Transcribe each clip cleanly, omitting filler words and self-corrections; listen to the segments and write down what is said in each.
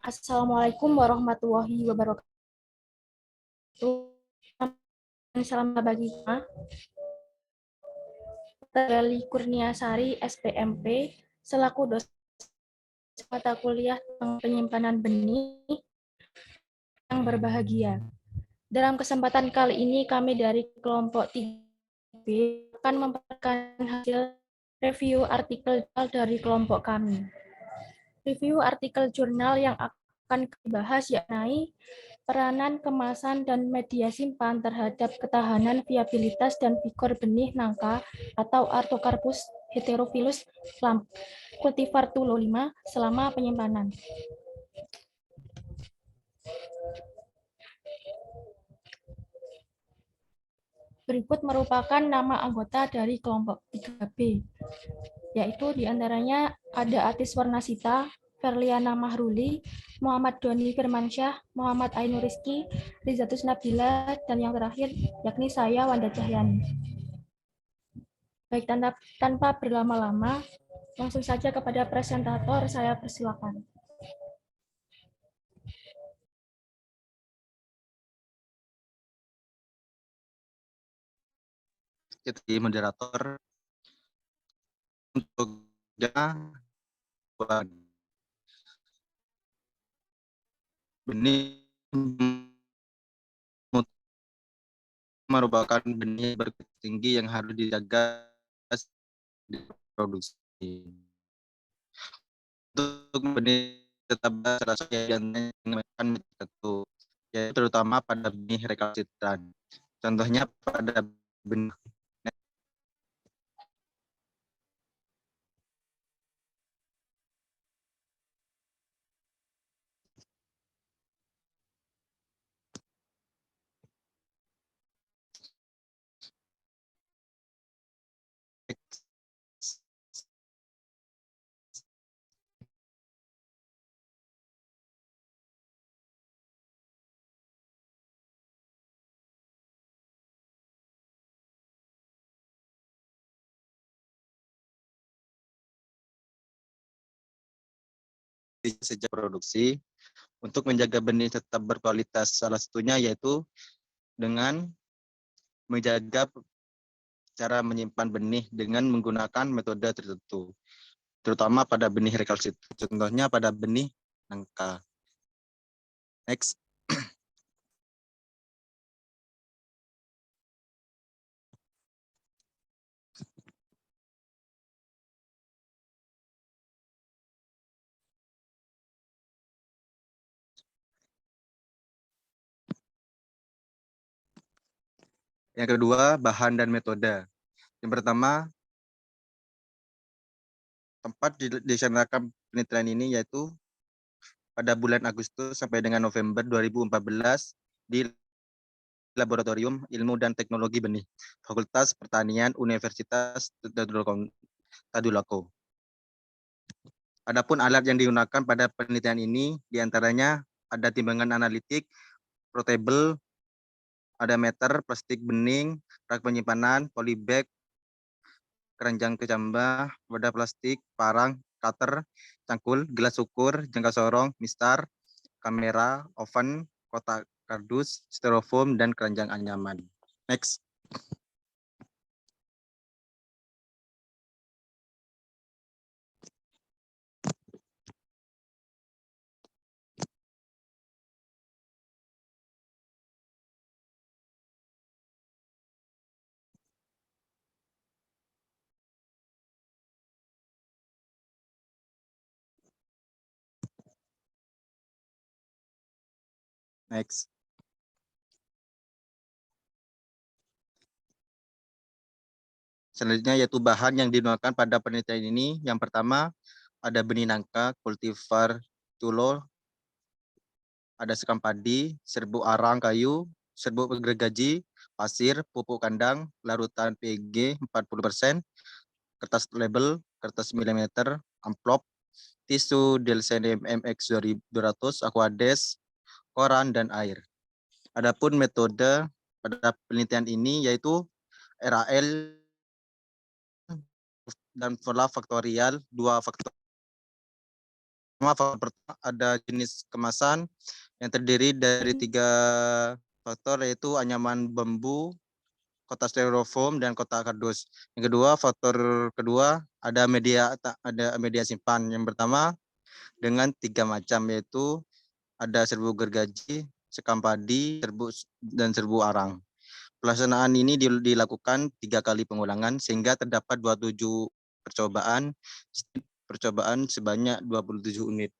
Assalamualaikum warahmatullahi wabarakatuh. Salam bagi kita. Terali Kurniasari, SPMP, selaku dosen mata kuliah tentang penyimpanan benih yang berbahagia. Dalam kesempatan kali ini, kami dari kelompok 3B akan memperkenalkan hasil review artikel dari kelompok kami. Review artikel jurnal yang akan dibahas yakni peranan kemasan dan media simpan terhadap ketahanan, viabilitas, dan vigor benih nangka atau Artocarpus heterophyllus cultivar Tulo 5 selama penyimpanan. Berikut merupakan nama anggota dari kelompok 3B, yaitu diantaranya ada Atis Warnasita, Ferliana Mahruli, Muhammad Doni Firmansyah, Muhammad Ainur Rizki, Rizatus Nabila, dan yang terakhir yakni saya, Wanda Cahyani. Baik, tanpa berlama-lama, langsung saja kepada presentator, saya persilakan. Jadi moderator untuk benih merupakan benih bertinggi yang harus dijaga diproduksi. Untuk benih tetap sesuai yang tertentu, yaitu terutama pada benih rekalsitran. Contohnya pada benih sejak produksi. Untuk menjaga benih tetap berkualitas, salah satunya yaitu dengan menjaga cara menyimpan benih dengan menggunakan metode tertentu, terutama pada benih rekalsitran. Contohnya pada benih nangka. Next. Yang kedua, bahan dan metode. Yang pertama, tempat dilaksanakan penelitian ini yaitu pada bulan Agustus sampai dengan November 2014 di Laboratorium Ilmu dan Teknologi Benih, Fakultas Pertanian Universitas Tadulako. Adapun alat yang digunakan pada penelitian ini diantaranya ada timbangan analitik, portable, ada meter, plastik bening, rak penyimpanan, polybag, keranjang kecambah, wadah plastik, parang, cutter, cangkul, gelas ukur, jangka sorong, mistar, kamera, oven, kotak kardus, styrofoam, dan keranjang anyaman. Next. Next. Selanjutnya yaitu bahan yang digunakan pada penelitian ini. Yang pertama ada benih nangka, kultivar tulo, ada sekam padi, serbuk arang kayu, serbuk gergaji, pasir, pupuk kandang, larutan PG 40%, kertas label, kertas milimeter, amplop, tisu Delcenium MX 200, Aquades, koran, dan air. Adapun metode pada penelitian ini yaitu RAL dan pola faktorial, dua faktor faktor pertama ada jenis kemasan yang terdiri dari 3 faktor, yaitu anyaman bambu, kotak styrofoam, dan kotak kardus. Yang kedua, faktor kedua ada media simpan. Yang pertama dengan 3 macam, yaitu ada serbuk gergaji, sekam padi, dan serbu arang. Pelaksanaan ini dilakukan 3 kali pengulangan sehingga terdapat 27 percobaan sebanyak 27 unit.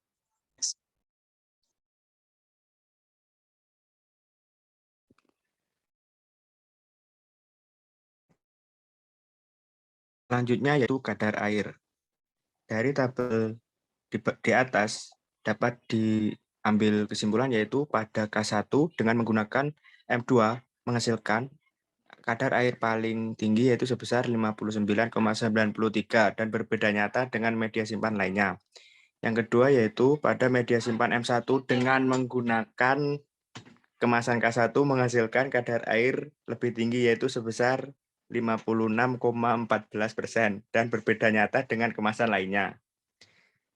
Selanjutnya yaitu kadar air. Dari tabel di atas dapat diambil kesimpulan yaitu pada K1 dengan menggunakan M2 menghasilkan kadar air paling tinggi yaitu sebesar 59,93 dan berbeda nyata dengan media simpan lainnya. Yang kedua yaitu pada media simpan M1 dengan menggunakan kemasan K1 menghasilkan kadar air lebih tinggi yaitu sebesar 56,14% dan berbeda nyata dengan kemasan lainnya.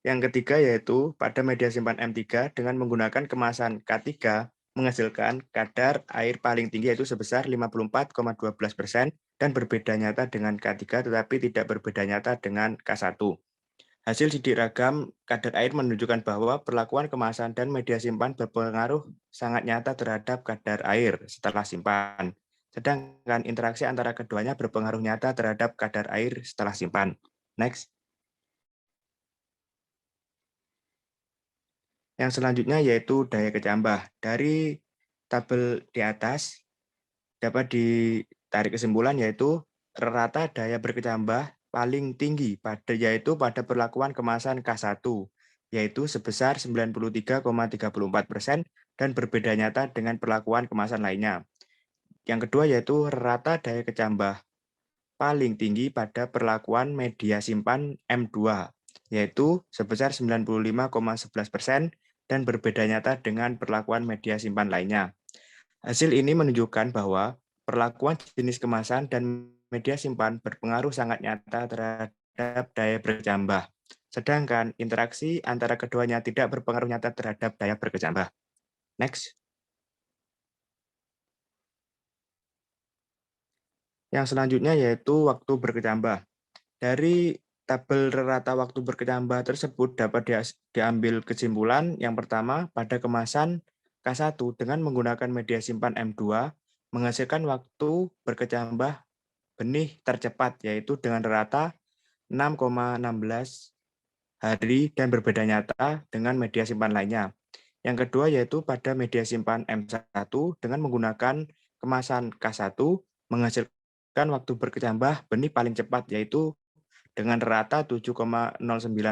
Yang ketiga yaitu pada media simpan M3 dengan menggunakan kemasan K3 menghasilkan kadar air paling tinggi yaitu sebesar 54,12% dan berbeda nyata dengan K3 tetapi tidak berbeda nyata dengan K1. Hasil sidik ragam kadar air menunjukkan bahwa perlakuan kemasan dan media simpan berpengaruh sangat nyata terhadap kadar air setelah simpan. Sedangkan interaksi antara keduanya berpengaruh nyata terhadap kadar air setelah simpan. Next. Yang selanjutnya yaitu daya kecambah. Dari tabel di atas dapat ditarik kesimpulan yaitu rata daya berkecambah paling tinggi yaitu pada perlakuan kemasan K1 yaitu sebesar 93,34% dan berbeda nyata dengan perlakuan kemasan lainnya. Yang kedua yaitu rata daya kecambah paling tinggi pada perlakuan media simpan M2 yaitu sebesar 95,11% dan berbeda nyata dengan perlakuan media simpan lainnya. Hasil ini menunjukkan bahwa perlakuan jenis kemasan dan media simpan berpengaruh sangat nyata terhadap daya berkecambah, sedangkan interaksi antara keduanya tidak berpengaruh nyata terhadap daya berkecambah. Next. Yang selanjutnya yaitu waktu berkecambah. Dari tabel rata waktu berkecambah tersebut dapat diambil kesimpulan yang pertama pada kemasan K1 dengan menggunakan media simpan M2 menghasilkan waktu berkecambah benih tercepat yaitu dengan rata 6,16 hari dan berbeda nyata dengan media simpan lainnya. Yang kedua yaitu pada media simpan M1 dengan menggunakan kemasan K1 menghasilkan waktu berkecambah benih paling cepat yaitu dengan rata 7,09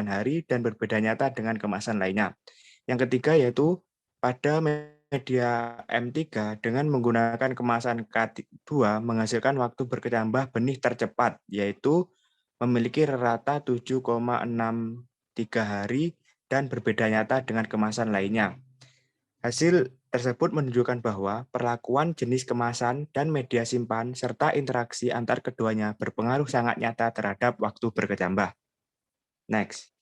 hari dan berbeda nyata dengan kemasan lainnya. Yang ketiga yaitu pada media M3 dengan menggunakan kemasan K2 menghasilkan waktu berkecambah benih tercepat yaitu memiliki rata 7,63 hari dan berbeda nyata dengan kemasan lainnya. Hasil tersebut menunjukkan bahwa perlakuan jenis kemasan dan media simpan serta interaksi antar keduanya berpengaruh sangat nyata terhadap waktu berkecambah. Next.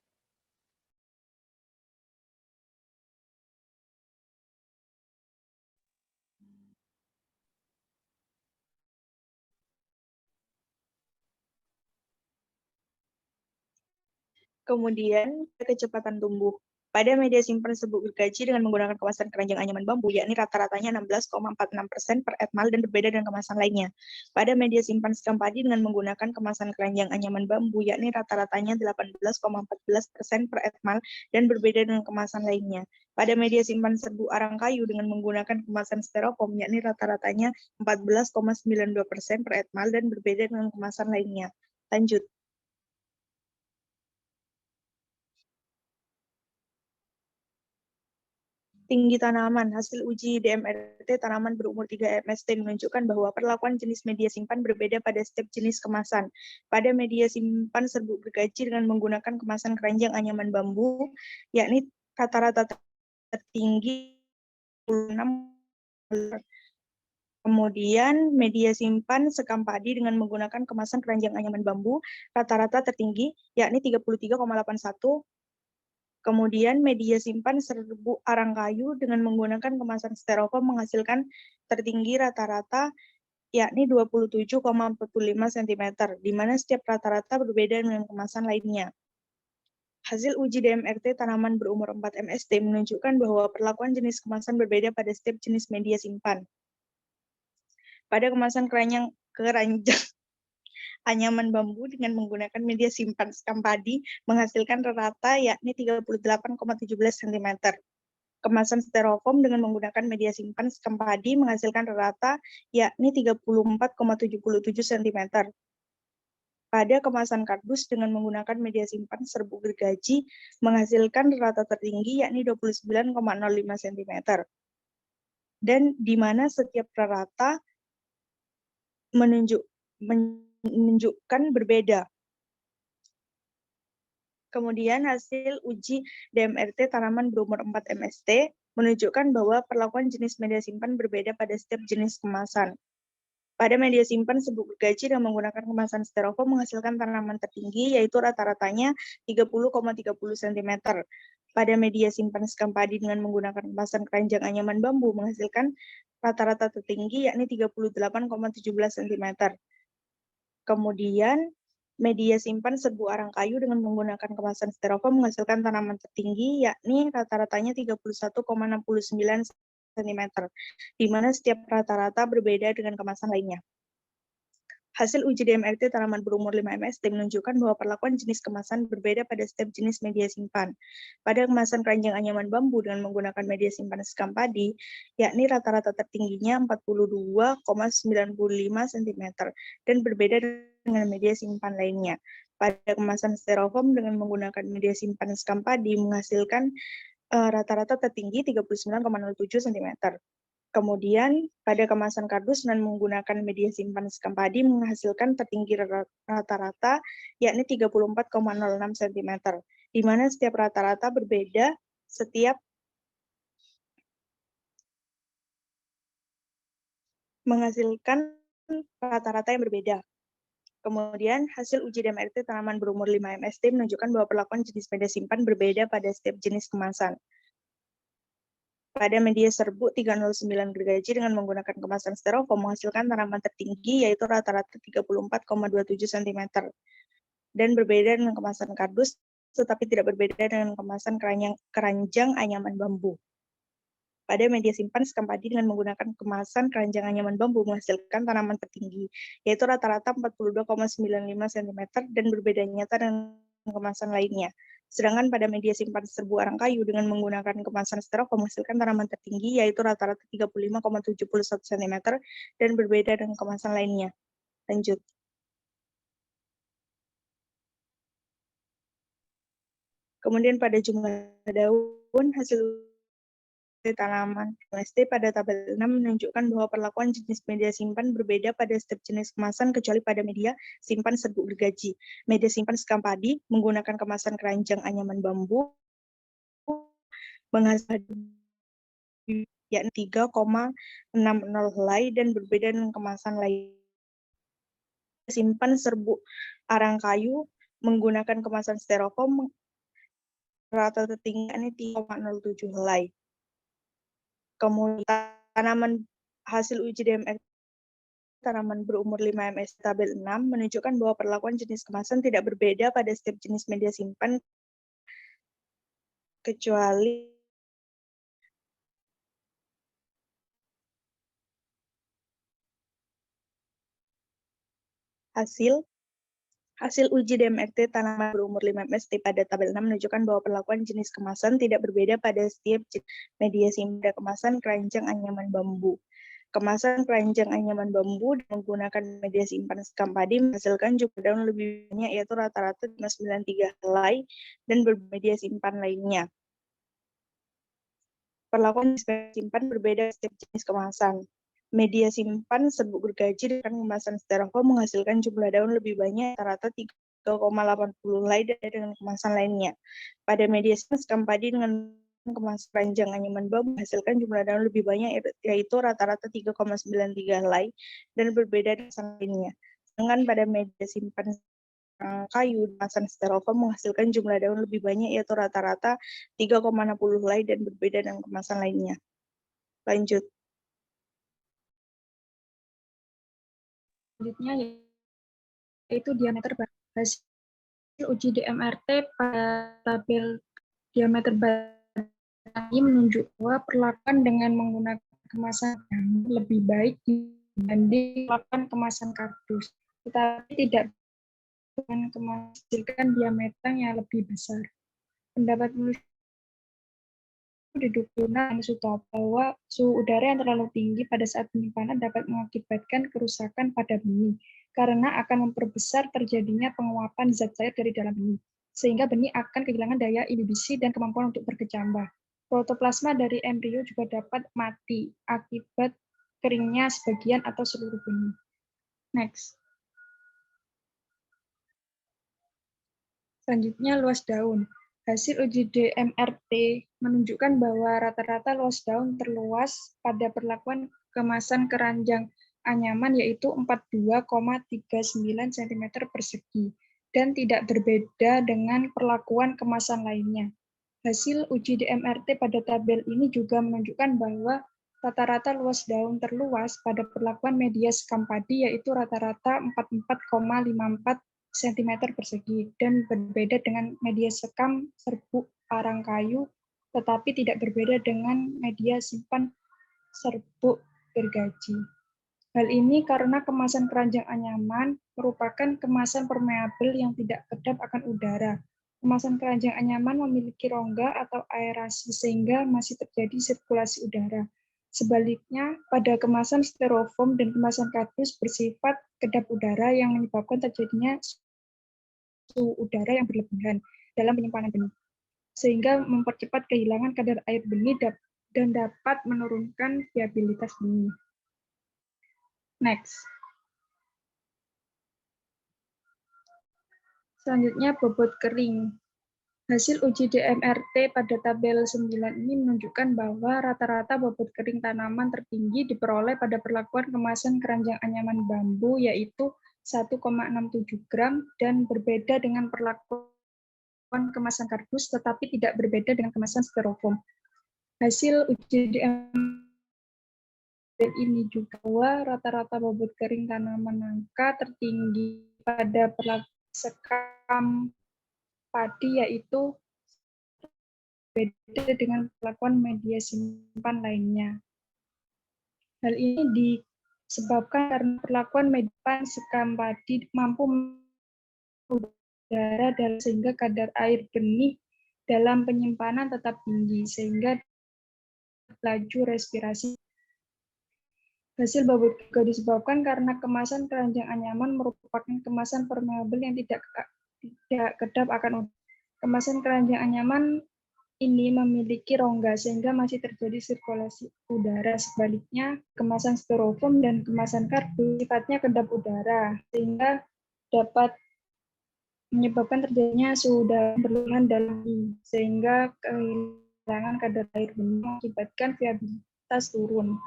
Kemudian kecepatan tumbuh. Pada media simpan serbuk gergaji dengan menggunakan kemasan keranjang anyaman bambu, yakni rata-ratanya 16,46% per etmal dan berbeda dengan kemasan lainnya. Pada media simpan sekam padi dengan menggunakan kemasan keranjang anyaman bambu, yakni rata-ratanya 18,14% per etmal dan berbeda dengan kemasan lainnya. Pada media simpan serbuk arang kayu dengan menggunakan kemasan styrofoam, yakni rata-ratanya 14,92% per etmal dan berbeda dengan kemasan lainnya. Lanjut. Tinggi tanaman. Hasil uji DMRT tanaman berumur 3 MST menunjukkan bahwa perlakuan jenis media simpan berbeda pada setiap jenis kemasan. Pada media simpan serbuk gergaji dengan menggunakan kemasan keranjang anyaman bambu, yakni rata-rata tertinggi 6. Kemudian media simpan sekam padi dengan menggunakan kemasan keranjang anyaman bambu, rata-rata tertinggi, yakni 33,81 Kemudian media simpan serbuk arang kayu dengan menggunakan kemasan styrofoam menghasilkan tertinggi rata-rata yakni 27,45 cm, di mana setiap rata-rata berbeda dengan kemasan lainnya. Hasil uji DMRT tanaman berumur 4 MST menunjukkan bahwa perlakuan jenis kemasan berbeda pada setiap jenis media simpan. Pada kemasan keranjang anyaman bambu dengan menggunakan media simpan sekam padi menghasilkan rata yakni 38,17 cm. Kemasan styrofoam dengan menggunakan media simpan sekam padi menghasilkan rata yakni 34,77 cm. Pada kemasan kardus dengan menggunakan media simpan serbuk gergaji menghasilkan rata tertinggi yakni 29,05 cm. Dan di mana setiap rata menunjukkan berbeda. Kemudian hasil uji DMRT tanaman berumur 4 MST menunjukkan bahwa perlakuan jenis media simpan berbeda pada setiap jenis kemasan. Pada media simpan serbuk gergaji dengan menggunakan kemasan styrofoam menghasilkan tanaman tertinggi yaitu rata-ratanya 30,30 cm. Pada media simpan sekam padi dengan menggunakan kemasan keranjang anyaman bambu menghasilkan rata-rata tertinggi yakni 38,17 cm. Kemudian media simpan serbuk arang kayu dengan menggunakan kemasan styrofoam menghasilkan tanaman tertinggi yakni rata-ratanya 31,69 cm, di mana setiap rata-rata berbeda dengan kemasan lainnya. Hasil uji DMRT tanaman berumur 5 MST menunjukkan bahwa perlakuan jenis kemasan berbeda pada setiap jenis media simpan. Pada kemasan keranjang anyaman bambu dengan menggunakan media simpan sekam padi, yakni rata-rata tertingginya 42,95 cm dan berbeda dengan media simpan lainnya. Pada kemasan styrofoam dengan menggunakan media simpan sekam padi menghasilkan rata-rata tertinggi 39,07 cm. Kemudian pada kemasan kardus dengan menggunakan media simpan sekam padi menghasilkan tertinggi rata-rata yakni 34,06 cm, di mana setiap rata-rata berbeda setiap menghasilkan rata-rata yang berbeda. Kemudian hasil uji DMRT tanaman berumur 5 MST menunjukkan bahwa perlakuan jenis media simpan berbeda pada setiap jenis kemasan. Pada media serbuk 309 gergaji dengan menggunakan kemasan styrofoam menghasilkan tanaman tertinggi yaitu rata-rata 34,27 cm dan berbeda dengan kemasan kardus tetapi tidak berbeda dengan kemasan keranjang anyaman bambu. Pada media simpan sekam padi dengan menggunakan kemasan keranjang anyaman bambu menghasilkan tanaman tertinggi yaitu rata-rata 42,95 cm dan berbeda nyata dengan kemasan lainnya. Sedangkan pada media simpan serbuk arang kayu dengan menggunakan kemasan styrofoam menghasilkan tanaman tertinggi yaitu rata-rata 35,71 cm dan berbeda dengan kemasan lainnya. Lanjut. Kemudian pada jumlah daun, hasil tanaman MST pada tabel 6 menunjukkan bahwa perlakuan jenis media simpan berbeda pada setiap jenis kemasan kecuali pada media simpan serbuk gergaji. Media simpan sekam padi menggunakan kemasan keranjang anyaman bambu menghasilkan yakni 3,60 helai dan berbeda dengan kemasan lain. Simpan serbuk arang kayu menggunakan kemasan styrofoam rata tertinggi yakni 3,07 helai. Kemudian tanaman hasil uji DMRT tanaman berumur 5 MS tabel 6 menunjukkan bahwa perlakuan jenis kemasan tidak berbeda pada setiap jenis media simpan kecuali hasil uji DMRT tanaman berumur 5 MST pada tabel 6 menunjukkan bahwa perlakuan jenis kemasan tidak berbeda pada setiap media simpan kemasan keranjang anyaman bambu. Kemasan keranjang anyaman bambu menggunakan media simpan sekam padi menghasilkan jumlah daun lebih banyak yaitu rata-rata 93 helai dan bermedia simpan lainnya. Perlakuan media simpan berbeda setiap jenis kemasan. Media simpan serbuk gergaji dengan kemasan styrofoam menghasilkan jumlah daun lebih banyak rata-rata 3,80 helai dengan kemasan lainnya. Pada media simpan sekam padi dengan kemasan keranjang anyaman bambu menghasilkan jumlah daun lebih banyak yaitu rata-rata 3,93 helai dan berbeda dengan kemasan lainnya. Sedangkan pada media simpan kayu kemasan styrofoam menghasilkan jumlah daun lebih banyak, yaitu rata-rata 3,60 helai dan berbeda dengan kemasan lainnya. Lanjut. Selanjutnya yaitu diameter batu. Hasil uji DMRT pada tabel diameter batu ini menunjuk bahwa perlakuan dengan menggunakan kemasan lebih baik dibanding melakukan kemasan kardus, tetapi tidak dengan menghasilkan diameter yang lebih besar. Pendapat penulis didukung dan Sutopo bahwa suhu udara yang terlalu tinggi pada saat penyimpanan dapat mengakibatkan kerusakan pada benih karena akan memperbesar terjadinya penguapan zat cair dari dalam benih, sehingga benih akan kehilangan daya inhibisi dan kemampuan untuk berkecambah. Protoplasma dari embrio juga dapat mati akibat keringnya sebagian atau seluruh benih. Next. Selanjutnya, luas daun. Hasil uji DMRT menunjukkan bahwa rata-rata luas daun terluas pada perlakuan kemasan keranjang anyaman yaitu 42,39 cm persegi dan tidak berbeda dengan perlakuan kemasan lainnya. Hasil uji DMRT pada tabel ini juga menunjukkan bahwa rata-rata luas daun terluas pada perlakuan media sekam padi yaitu rata-rata 44,54 cm persegi dan berbeda dengan media sekam serbuk arang kayu, tetapi tidak berbeda dengan media simpan serbuk gergaji. Hal ini karena kemasan keranjang anyaman merupakan kemasan permeabel yang tidak kedap akan udara. Kemasan keranjang anyaman memiliki rongga atau aerasi sehingga masih terjadi sirkulasi udara. Sebaliknya, pada kemasan styrofoam dan kemasan kardus bersifat kedap udara yang menyebabkan terjadinya suhu udara yang berlebihan dalam penyimpanan benih, sehingga mempercepat kehilangan kadar air benih dan dapat menurunkan viabilitas benih. Next. Selanjutnya, bobot kering. Hasil uji DMRT pada tabel 9 ini menunjukkan bahwa rata-rata bobot kering tanaman tertinggi diperoleh pada perlakuan kemasan keranjang anyaman bambu, yaitu 1,67 gram, dan berbeda dengan perlakuan kemasan kardus, tetapi tidak berbeda dengan kemasan styrofoam. Hasil uji DMRT ini juga bahwa rata-rata bobot kering tanaman nangka tertinggi pada perlakuan sekam padi, yaitu berbeda dengan perlakuan media simpan lainnya. Hal ini disebabkan karena perlakuan media simpan sekam padi mampu udara dan sehingga kadar air benih dalam penyimpanan tetap tinggi sehingga laju respirasi. Hasil bobot juga disebabkan karena kemasan keranjang anyaman merupakan kemasan permeabel yang tidak kedap akan udara. Kemasan keranjang anyaman ini memiliki rongga sehingga masih terjadi sirkulasi udara. Sebaliknya, kemasan styrofoam dan kemasan kardus sifatnya kedap udara sehingga dapat menyebabkan terjadinya suhu udara berlebihan dalam benih sehingga kehilangan kadar air benih mengakibatkan viabilitas turun.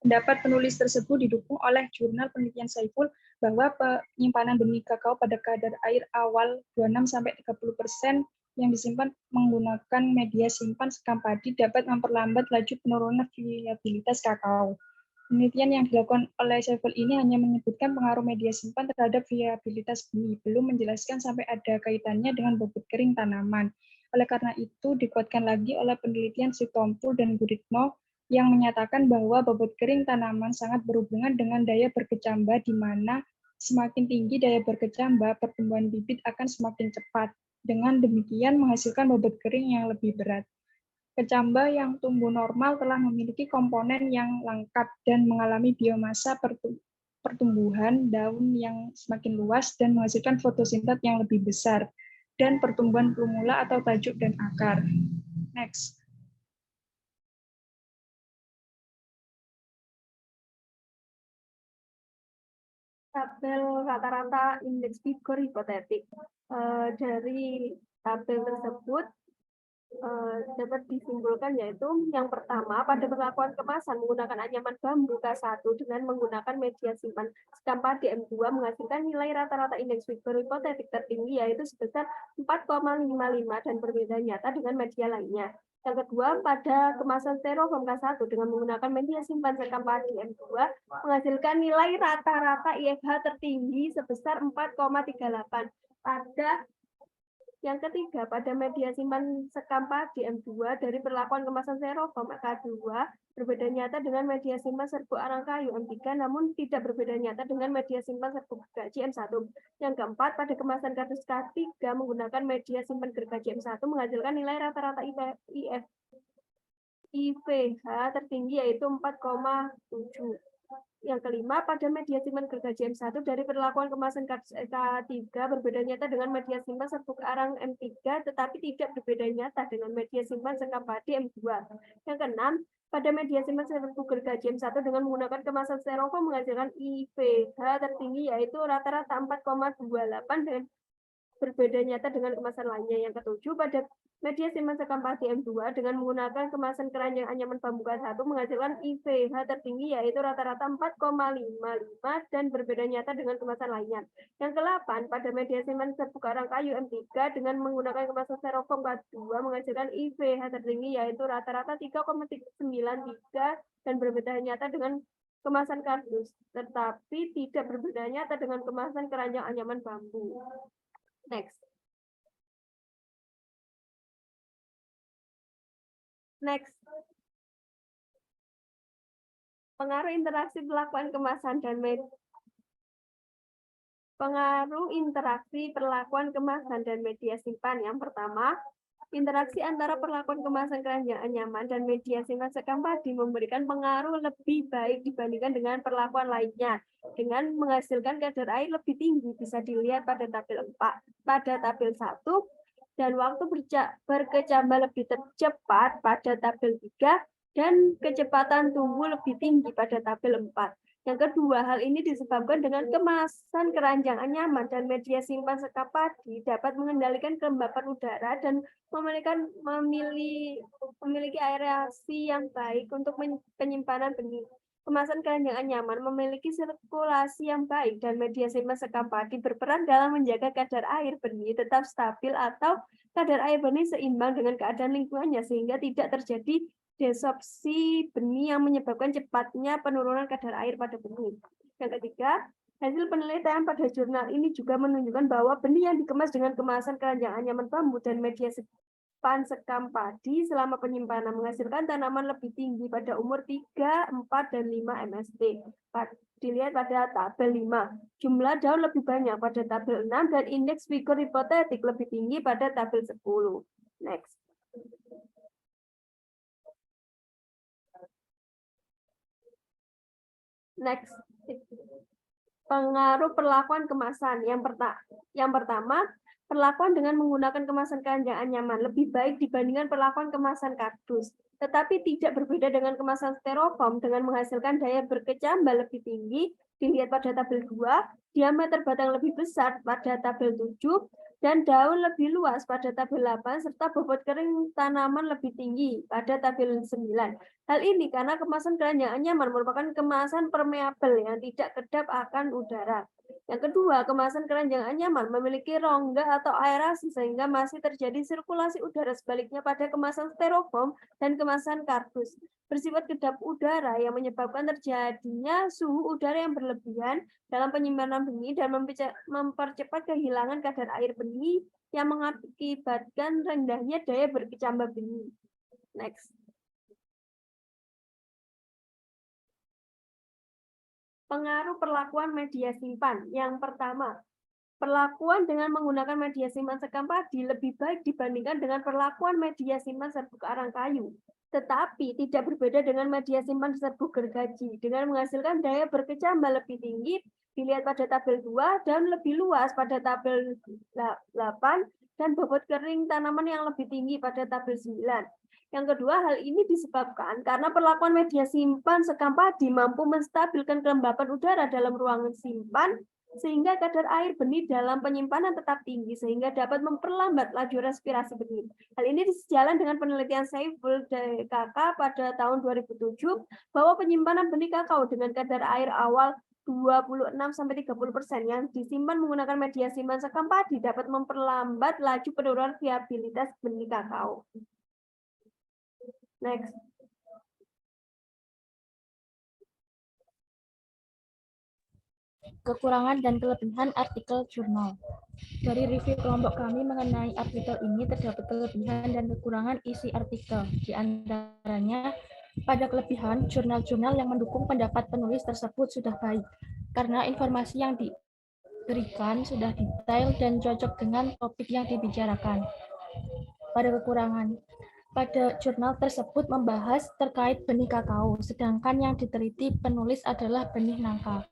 Pendapat penulis tersebut didukung oleh jurnal penelitian Saiful bahwa penyimpanan benih kakao pada kadar air awal 26-30% yang disimpan menggunakan media simpan sekam padi dapat memperlambat laju penurunan viabilitas kakao. Penelitian yang dilakukan oleh Saiful ini hanya menyebutkan pengaruh media simpan terhadap viabilitas benih, belum menjelaskan sampai ada kaitannya dengan bobot kering tanaman. Oleh karena itu, dikuatkan lagi oleh penelitian Sitompul dan Guritno yang menyatakan bahwa bobot kering tanaman sangat berhubungan dengan daya berkecambah, di mana semakin tinggi daya berkecambah, pertumbuhan bibit akan semakin cepat. Dengan demikian menghasilkan bobot kering yang lebih berat. Kecambah yang tumbuh normal telah memiliki komponen yang lengkap dan mengalami biomasa pertumbuhan daun yang semakin luas dan menghasilkan fotosintet yang lebih besar dan pertumbuhan plumula atau tajuk dan akar. Next. Tabel rata-rata indeks vigor hipotetik. Dari tabel tersebut dapat disimpulkan yaitu yang pertama, pada perlakuan kemasan menggunakan anyaman bambu K1 dengan menggunakan media simpan sekam padi M2 menghasilkan nilai rata-rata indeks Wigmore hipotetik tertinggi yaitu sebesar 4,55 dan berbeda nyata dengan media lainnya. Yang kedua, pada kemasan styrofoam K1 dengan menggunakan media simpan sekam padi M2 menghasilkan nilai rata-rata IFH tertinggi sebesar 4,38. Yang ketiga, pada media simpan sekam padi M2 dari perlakuan kemasan styrofoam K2 berbeda nyata dengan media simpan serbuk arang kayu M3, namun tidak berbeda nyata dengan media simpan serbuk gergaji M1. Yang keempat, pada kemasan kardus K3 menggunakan media simpan gergaji M1 menghasilkan nilai rata-rata IPH tertinggi yaitu 4,7. Yang kelima, pada media simpan gergaji M1 dari perlakuan kemasan K3 berbeda nyata dengan media simpan serbuk arang M3, tetapi tidak berbeda nyata dengan media simpan sekam padi M2. Yang keenam, pada media simpan serbuk gergaji M1 dengan menggunakan kemasan styrofoam menghasilkan IPH tertinggi yaitu rata-rata 4,28 dan berbeda nyata dengan kemasan lainnya. Yang ketujuh, pada media simpan sekam padi M2 dengan menggunakan kemasan keranjang anyaman bambu K1 menghasilkan IPH tertinggi yaitu rata-rata 4,55 dan berbeda nyata dengan kemasan lainnya. Yang ke-8, pada media simpan serbuk arang kayu M3 dengan menggunakan kemasan styrofoam K2 menghasilkan IPH tertinggi yaitu rata-rata 3,93 dan berbeda nyata dengan kemasan kardus, tetapi tidak berbeda nyata dengan kemasan keranjang anyaman bambu. Next. Pengaruh interaksi perlakuan kemasan dan media simpan. Yang pertama, interaksi antara perlakuan kemasan keranjang anyaman dan media simpan sekam padi memberikan pengaruh lebih baik dibandingkan dengan perlakuan lainnya dengan menghasilkan kadar air lebih tinggi, bisa dilihat pada tabel 1 dan waktu berkecambah lebih cepat pada tabel 3 dan kecepatan tumbuh lebih tinggi pada tabel 4. Yang kedua, hal ini disebabkan dengan kemasan keranjang anyaman dan media simpan sekam padi dapat mengendalikan kelembapan udara dan memiliki aerasi yang baik untuk penyimpanan benih. Kemasan keranjang anyaman memiliki sirkulasi yang baik dan media simpan sekam padi berperan dalam menjaga kadar air benih tetap stabil atau kadar air benih seimbang dengan keadaan lingkungannya sehingga tidak terjadi desorpsi benih yang menyebabkan cepatnya penurunan kadar air pada benih. Yang ketiga, hasil penelitian pada jurnal ini juga menunjukkan bahwa benih yang dikemas dengan kemasan keranjang anyaman bambu dan media simpan sekam padi selama penyimpanan menghasilkan tanaman lebih tinggi pada umur 3, 4, dan 5 MST. Dilihat pada tabel 5. Jumlah daun lebih banyak pada tabel 6 dan indeks Wigmore hipotetik lebih tinggi pada tabel 10. Next. Pengaruh perlakuan kemasan. Yang pertama, perlakuan dengan menggunakan kemasan keranjang anyaman lebih baik dibandingkan perlakuan kemasan kardus, tetapi tidak berbeda dengan kemasan styrofoam dengan menghasilkan daya berkecambah lebih tinggi, dilihat pada tabel 2, diameter batang lebih besar pada tabel 7, dan daun lebih luas pada tabel 8, serta bobot kering tanaman lebih tinggi pada tabel 9. Hal ini karena kemasan keranjang anyaman merupakan kemasan permeabel yang tidak kedap akan udara. Yang kedua, kemasan keranjang anyaman memiliki rongga atau aerasi sehingga masih terjadi sirkulasi udara, sebaliknya pada kemasan styrofoam dan kemasan kardus bersifat kedap udara yang menyebabkan terjadinya suhu udara yang berlebihan dalam penyimpanan benih dan mempercepat kehilangan kadar air benih yang mengakibatkan rendahnya daya berkecambah benih. Next. Pengaruh perlakuan media simpan. Yang pertama, perlakuan dengan menggunakan media simpan sekam padi lebih baik dibandingkan dengan perlakuan media simpan serbuk arang kayu. Tetapi tidak berbeda dengan media simpan serbuk gergaji dengan menghasilkan daya berkecambah lebih tinggi, dilihat pada tabel 2, dan lebih luas pada tabel 8, dan bobot kering tanaman yang lebih tinggi pada tabel 9. Yang kedua, hal ini disebabkan karena perlakuan media simpan sekam padi mampu menstabilkan kelembapan udara dalam ruangan simpan sehingga kadar air benih dalam penyimpanan tetap tinggi sehingga dapat memperlambat laju respirasi benih. Hal ini sejalan dengan penelitian Saiful DKK pada tahun 2007 bahwa penyimpanan benih kakao dengan kadar air awal 26-30% yang disimpan menggunakan media simpan sekam padi dapat memperlambat laju penurunan viabilitas benih kakao. Next. Kekurangan dan kelebihan artikel jurnal. Dari review kelompok kami mengenai artikel ini terdapat kelebihan dan kekurangan isi artikel. Di antaranya, pada kelebihan, jurnal-jurnal yang mendukung pendapat penulis tersebut sudah baik, karena informasi yang diberikan sudah detail dan cocok dengan topik yang dibicarakan. Pada kekurangan, pada jurnal tersebut membahas terkait benih kakao, sedangkan yang diteliti penulis adalah benih nangka.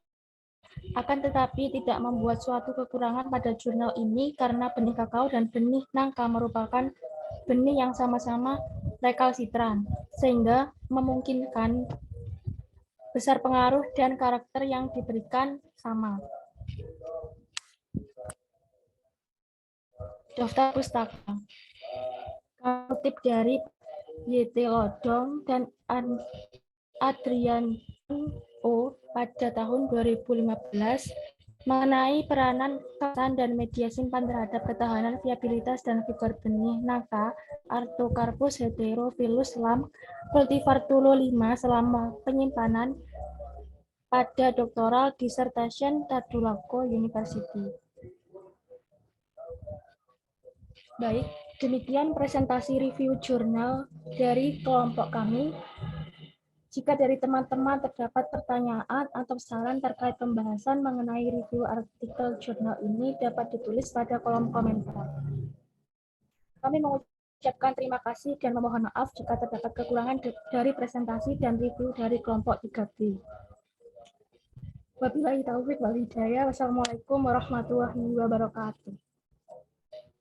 Akan tetapi tidak membuat suatu kekurangan pada jurnal ini karena benih kakao dan benih nangka merupakan benih yang sama-sama rekalsitran, sehingga memungkinkan besar pengaruh dan karakter yang diberikan sama. Daftar pustaka. Kutip dari Y.T. Lodong dan Adrian O. pada tahun 2015 mengenai peranan kawasan dan media simpan terhadap ketahanan, viabilitas, dan vigor benih nangka Artocarpus heterophyllus Lam cultivar Tulo 5 selama penyimpanan pada Doctoral Dissertation Tadulako University. Baik, demikian presentasi review jurnal dari kelompok kami. Jika dari teman-teman terdapat pertanyaan atau saran terkait pembahasan mengenai review artikel jurnal ini dapat ditulis pada kolom komentar. Kami mengucapkan terima kasih dan memohon maaf jika terdapat kekurangan dari presentasi dan review dari kelompok 3B. Wabillahi taufiq wal hidayah. Wassalamualaikum warahmatullahi wabarakatuh.